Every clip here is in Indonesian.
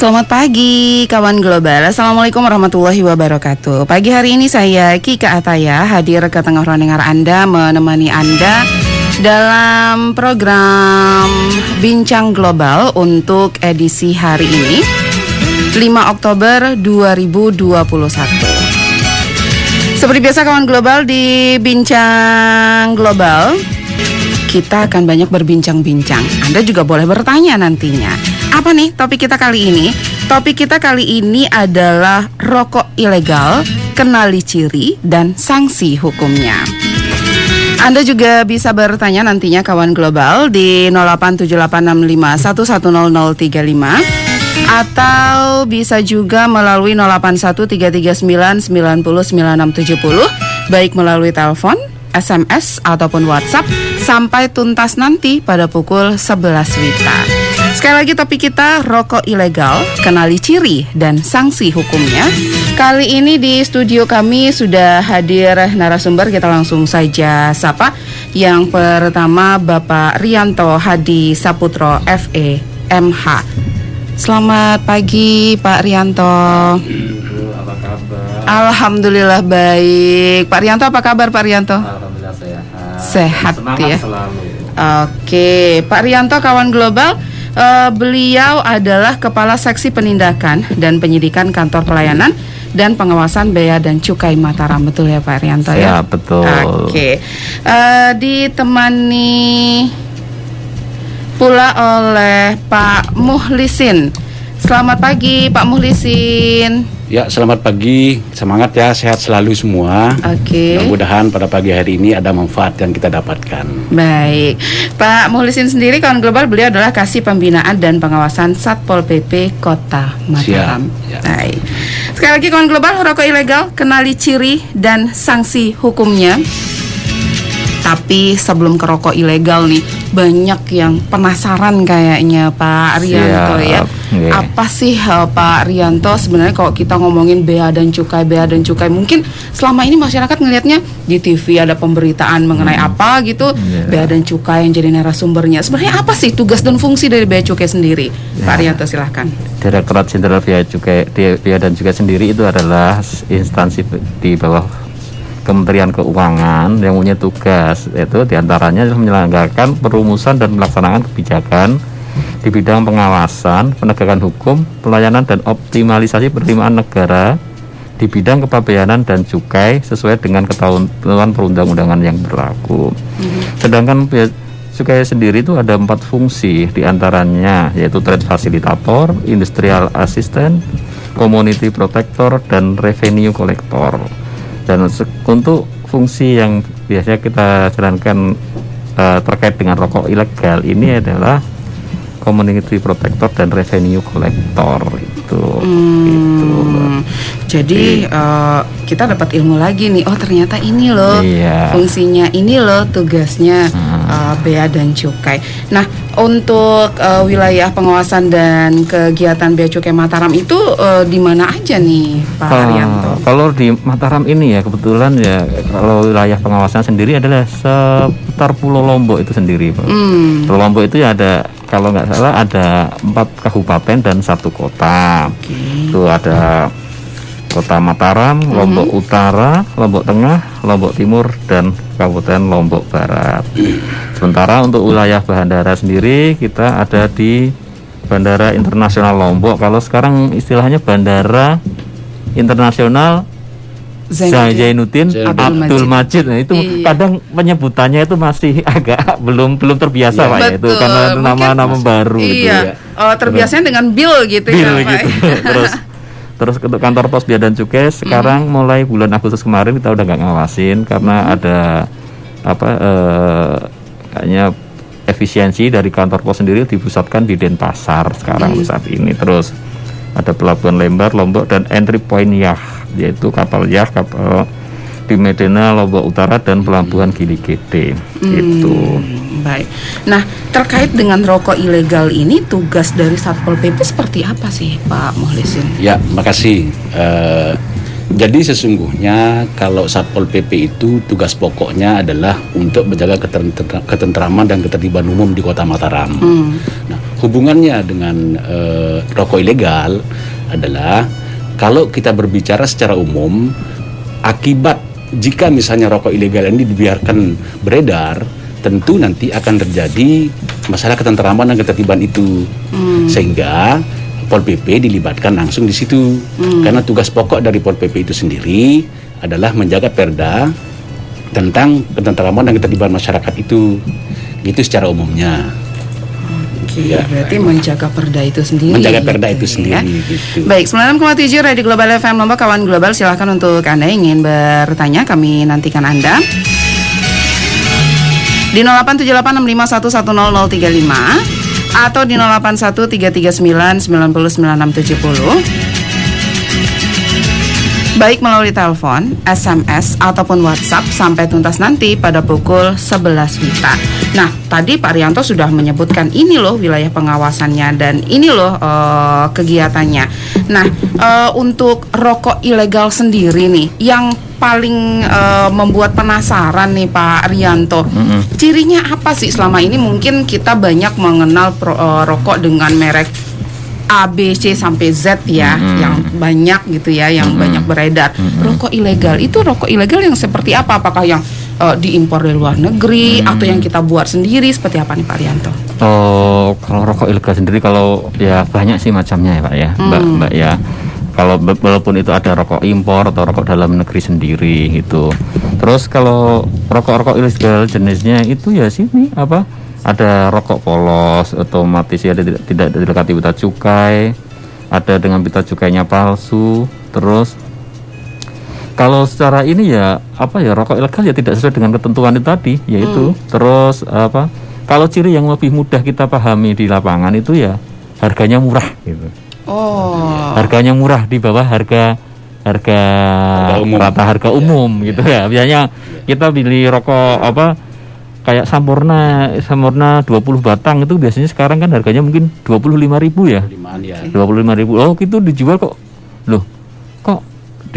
Selamat pagi kawan global. Assalamualaikum warahmatullahi wabarakatuh. Pagi hari ini saya Kika Ataya hadir ke tengah ruang dengar Anda, menemani Anda dalam program Bincang Global untuk edisi hari ini 5 Oktober 2021. Seperti biasa kawan global, di Bincang Global kita akan banyak berbincang-bincang. Anda juga boleh bertanya nantinya. Apa nih topik kita kali ini? Topik kita kali ini adalah rokok ilegal, kenali ciri dan sanksi hukumnya. Anda juga bisa bertanya nantinya kawan global di 087865110035 atau bisa juga melalui 081339909670, baik melalui telepon, SMS ataupun WhatsApp sampai tuntas nanti pada pukul 11 WITA. Sekali lagi topik kita rokok ilegal, kenali ciri dan sanksi hukumnya. Kali ini di studio kami sudah hadir narasumber, kita langsung saja sapa. Yang pertama Bapak Rianto Hadi Saputro FE MH. Selamat pagi Pak Rianto. Apa kabar? Alhamdulillah baik. Pak Rianto apa kabar Pak Rianto? Alhamdulillah sehat. Sehat ya. Selalu. Oke, Pak Rianto kawan global. Beliau adalah Kepala Seksi Penindakan dan Penyidikan Kantor Pelayanan dan Pengawasan Bea dan Cukai Mataram. Betul ya Pak Rianto ya? Ya betul. Oke. Ditemani pula oleh Pak Muhlisin. Selamat pagi Pak Muhlisin. Ya, selamat pagi, semangat ya, sehat selalu semua. Oke. Mudah-mudahan pada pagi hari ini ada manfaat yang kita dapatkan. Baik, Pak Muhlisin sendiri kawan global, beliau adalah Kasih Pembinaan dan Pengawasan Satpol PP Kota Mataram. Siap, ya. Baik. Sekali lagi kawan global, rokok ilegal, kenali ciri dan sanksi hukumnya. Tapi sebelum ke rokok ilegal nih, banyak yang penasaran kayaknya Pak Rianto ya. Okay. Apa sih Pak Rianto sebenarnya kalau kita ngomongin bea dan cukai, mungkin selama ini masyarakat ngelihatnya di TV ada pemberitaan mengenai apa gitu, bea dan cukai yang jadi narasumbernya. Sebenarnya apa sih tugas dan fungsi dari bea cukai sendiri? Pak Rianto silahkan. Direktorat Jenderal Bea dan Cukai sendiri itu adalah instansi di bawah Kementerian Keuangan yang punya tugas, yaitu diantaranya menyelenggarakan perumusan dan melaksanakan kebijakan di bidang pengawasan, penegakan hukum, pelayanan dan optimalisasi penerimaan negara di bidang kepabeanan dan cukai sesuai dengan ketentuan perundang-undangan yang berlaku. Sedangkan bea cukai sendiri itu ada 4 fungsi, diantaranya yaitu trade facilitator, industrial assistant, community protector, dan revenue collector. Dan untuk fungsi yang biasanya kita jalankan terkait dengan rokok ilegal ini adalah community protector dan revenue collector itu. Jadi kita dapat ilmu lagi nih. Oh ternyata ini loh fungsinya, ini loh tugasnya bea dan cukai. Nah untuk wilayah pengawasan dan kegiatan bea cukai Mataram itu di mana aja nih Pak Rianto? Kalau di Mataram ini ya kebetulan ya, kalau wilayah pengawasan sendiri adalah seputar Pulau Lombok itu sendiri Pak. Pulau Lombok itu ya ada, kalau nggak salah ada 4 kabupaten dan 1 kota. Itu ada Kota Mataram, Lombok Utara, Lombok Tengah, Lombok Timur, dan Kabupaten Lombok Barat. Sementara untuk wilayah bandara sendiri kita ada di Bandara Internasional Lombok. Kalau sekarang istilahnya Bandara Internasional Zainuddin Abdul Majid. Nah, itu kadang penyebutannya itu masih agak belum terbiasa Pak ya, itu karena nama-nama baru gitu ya. Terbiasanya dengan Bill gitu ya Pak. Terus untuk kantor pos bea dan cukai sekarang mulai bulan Agustus kemarin kita udah nggak ngawasin karena ada kayaknya efisiensi dari kantor pos sendiri dipusatkan di Denpasar sekarang saat ini. Terus ada Pelabuhan Lembar, Lombok, dan entry point yacht, yaitu kapal yacht, kapal di Medina, Lombok Utara, dan Pelabuhan Gili Gede. Itu. Baik. Nah, terkait dengan rokok ilegal ini, tugas dari Satpol PP seperti apa sih, Pak Muhlisin? Ya, makasih. Jadi sesungguhnya kalau Satpol PP itu tugas pokoknya adalah untuk menjaga ketentraman dan ketertiban umum di Kota Mataram. Nah, hubungannya dengan rokok ilegal adalah kalau kita berbicara secara umum, akibat jika misalnya rokok ilegal ini dibiarkan beredar, tentu nanti akan terjadi masalah ketenteraman dan ketertiban itu. Sehingga Pol PP dilibatkan langsung di situ. Karena tugas pokok dari Pol PP itu sendiri adalah menjaga perda tentang ketenteraman dan ketertiban masyarakat itu. Gitu secara umumnya. Oke, berarti menjaga perda itu sendiri. Menjaga perda gitu itu sendiri. Gitu. Baik, 96,7 Radio Global FM Lombok, kawan global, silahkan untuk Anda yang ingin bertanya, kami nantikan Anda di 087865110035 atau di 081339909670. Baik melalui telepon, SMS, ataupun WhatsApp sampai tuntas nanti pada pukul 11 WITA. Nah, tadi Pak Rianto sudah menyebutkan ini loh wilayah pengawasannya dan ini loh kegiatannya. Nah, untuk rokok ilegal sendiri nih, yang paling membuat penasaran nih Pak Rianto, cirinya apa sih selama ini? Mungkin kita banyak mengenal rokok dengan merek A, B, C sampai Z ya, yang banyak gitu ya, yang banyak beredar. Rokok ilegal itu rokok ilegal yang seperti apa? Apakah yang diimpor dari luar negeri atau yang kita buat sendiri? Seperti apa nih Pak Rianto? Kalau rokok ilegal sendiri, kalau ya banyak sih macamnya ya Pak ya, Mbak ya. Kalau walaupun itu ada rokok impor atau rokok dalam negeri sendiri itu. Terus kalau rokok ilegal jenisnya itu ya sini apa? Ada rokok polos, otomatis ya tidak dilekati pita cukai, ada dengan pita cukainya palsu. Terus kalau secara ini ya apa ya, rokok ilegal ya tidak sesuai dengan ketentuan itu tadi, yaitu. Terus apa? Kalau ciri yang lebih mudah kita pahami di lapangan itu ya harganya murah gitu. Harganya murah di bawah harga umum. Rata harga umum gitu ya. Biasanya kita beli rokok apa kayak Sampurna 20 batang itu biasanya sekarang kan harganya mungkin 25.000 ya. 25.000. Oh, itu dijual kok. Loh, kok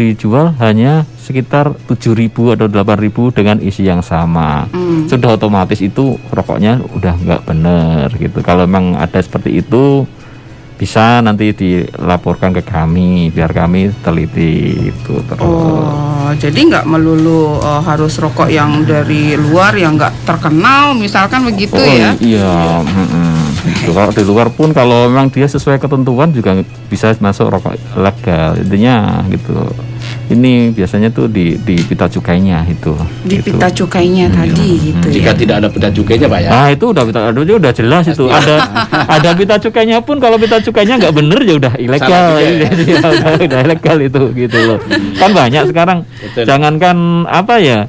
dijual hanya sekitar 7.000 atau 8.000 dengan isi yang sama. Sudah otomatis itu rokoknya udah nggak benar gitu. Kalau memang ada seperti itu, bisa nanti dilaporkan ke kami biar kami teliti itu terus. Jadi nggak melulu harus rokok yang dari luar yang nggak terkenal misalkan begitu ya? Iya. Kalau di luar pun kalau memang dia sesuai ketentuan juga bisa masuk rokok legal, intinya gitu. Ini biasanya tuh di pita cukainya itu. Di gitu. pita cukainya tadi gitu. Jika tidak ada pita cukainya Pak ya. Nah itu udah jelas itu. Ada pita cukainya pun kalau pita cukainya nggak bener ya udah ilegal. Udah ilegal itu gitu loh. Kan banyak sekarang. Betul. Jangankan apa ya.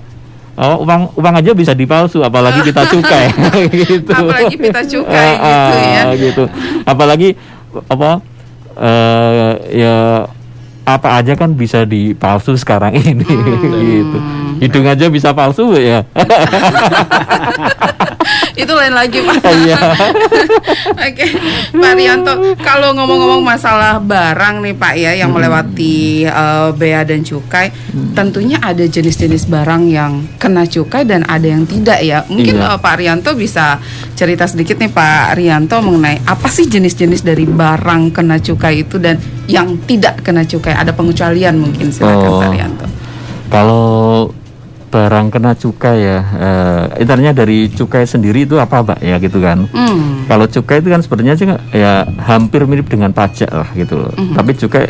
Uang aja bisa dipalsu, apalagi pita cukai. Gitu. Apalagi pita cukai gitu ya. Gitu. Apalagi apa ya apa aja kan bisa dipalsu sekarang ini gitu. Hidung aja bisa palsu ya. Itu lain lagi Pak. Iya. Oke, Pak Rianto, kalau ngomong-ngomong masalah barang nih Pak ya yang melewati bea dan cukai, tentunya ada jenis-jenis barang yang kena cukai dan ada yang tidak ya. Mungkin Pak Rianto bisa cerita sedikit nih Pak Rianto mengenai apa sih jenis-jenis dari barang kena cukai itu dan yang tidak kena cukai. Ada pengecualian mungkin, silakan Pak Rianto. Kalau barang kena cukai ya, intinya dari cukai sendiri itu apa Pak ya gitu kan. Kalau cukai itu kan sebenarnya ya hampir mirip dengan pajak lah gitu. Tapi cukai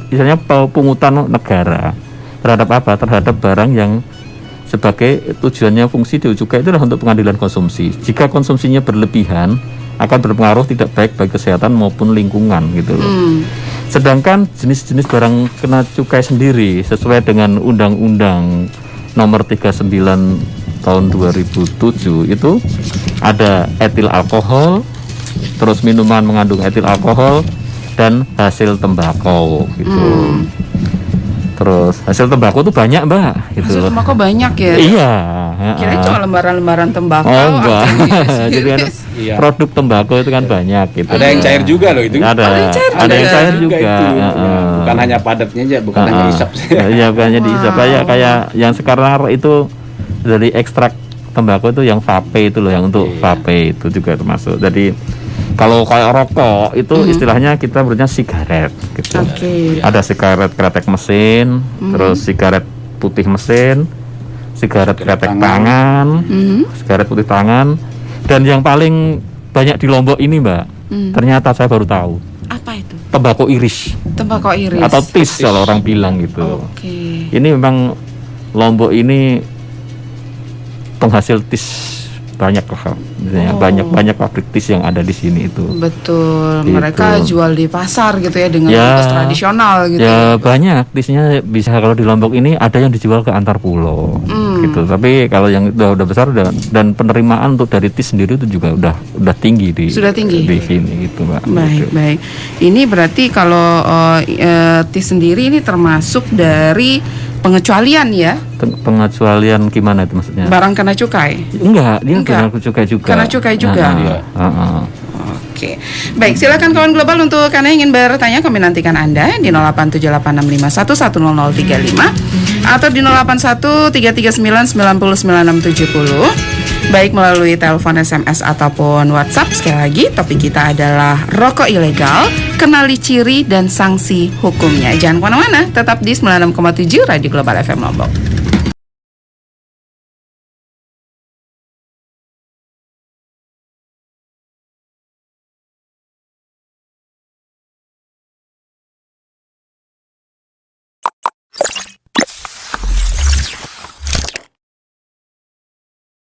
misalnya pungutan negara terhadap apa? Terhadap barang yang sebagai tujuannya fungsi cukai itu adalah untuk pengadilan konsumsi. Jika konsumsinya berlebihan akan berpengaruh tidak baik bagi kesehatan maupun lingkungan gitu loh. Sedangkan jenis-jenis barang kena cukai sendiri sesuai dengan Undang-Undang Nomor 39 tahun 2007 itu ada etil alkohol, terus minuman mengandung etil alkohol dan hasil tembakau gitu. Terus hasil tembakau itu banyak Mbak gitu. Hasil tembakau banyak ya? Iya. Kira cuma lembaran-lembaran tembakau. Enggak. Jadi kan produk tembakau itu kan banyak gitu. Ada yang cair juga loh itu. Ada yang cair juga. Bukan hanya padatnya aja, bukan hanya isap. Iya, bukan hanya diisap. Kayak yang sekarang itu dari ekstrak tembakau itu yang vape itu loh, yang untuk vape itu juga termasuk. Jadi Kalau kayak rokok itu istilahnya kita berarti sigaret gitu. Oke. Ada sigaret kretek mesin, terus sigaret putih mesin, sigaret kretek tangan, sigaret putih tangan, dan yang paling banyak di Lombok ini, Mbak, ternyata saya baru tahu, Apa itu? tembakau iris Tembakau iris. atau tis kalau orang bilang gitu. Oke. Ini memang Lombok ini penghasil tis banyak lah, misalnya banyak pabrik tis yang ada di sini itu. Betul. Gitu. Mereka jual di pasar gitu ya dengan Ya, bungkus tradisional gitu. Ya banyak tisnya bisa, kalau di Lombok ini ada yang dijual ke antar pulau gitu. Tapi kalau yang udah besar dan penerimaan untuk dari tis sendiri itu juga udah tinggi Sudah tinggi? di sini gitu, Mbak. Baik, Gitu. baik. Ini berarti kalau TIS sendiri ini termasuk dari pengecualian ya, Pengecualian gimana itu maksudnya? barang kena cukai. Enggak, dia Enggak. kena cukai juga. Kena cukai juga. Oke, baik, silakan kawan global untuk Anda yang ingin bertanya, kami nantikan Anda di 0878511035 atau di 081339996070. Baik melalui telepon, SMS ataupun WhatsApp. Sekali lagi, topik kita adalah rokok ilegal, kenali ciri dan sanksi hukumnya. Jangan kemana-mana, tetap di 96,7 Radio Global FM Lombok.